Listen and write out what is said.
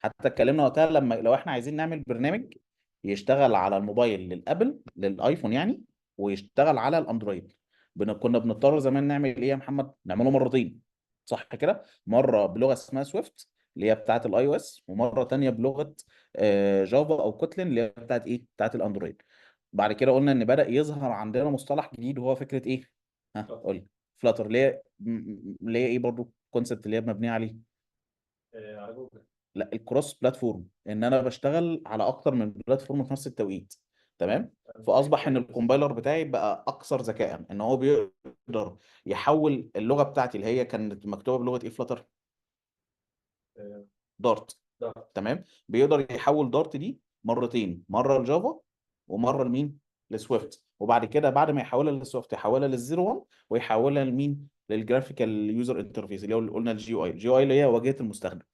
حتى اتكلمنا وقتها لما لو احنا عايزين نعمل برنامج يشتغل على الموبايل للابل للايفون يعني، ويشتغل على الاندرويد، كنا بنضطر زمان نعمل ايه يا محمد؟ نعمله مرتين، صح كده؟ مره بلغه اسمها سويفت اللي هي بتاعه الاي او اس، ومره تانية بلغه جافا او كوتلين اللي هي بتاعه ايه؟ بتاعه الاندرويد. بعد كده قلنا ان بدأ يظهر عندنا مصطلح جديد وهو فكره ايه؟ ها قول لي. فلاتر، اللي هي ايه برضو الكونسبت اللي هي مبنيه عليه؟ على جوجل. لا، الكروس بلاتفورم، ان انا بشتغل على اكتر من بلاتفورم في نفس التوقيت. تمام. فاصبح ان الكومبايلر بتاعي بقى اكثر ذكاء، ان هو بيقدر يحول اللغه بتاعتي اللي هي كانت مكتوبه بلغه ايه؟ فلاتر، آه، دارت. ده. تمام. بيقدر يحول دارت دي مرتين، مره لجافا ومره لمين؟ لسويفت. وبعد كده بعد ما يحولها لسويفت يحولها للزيرو 1، ويحولها لمين؟ للجرافيكال يوزر انترفيس اللي هو اللي قلنا الجي يو اي. الجي يو اي اللي هي واجهه المستخدم.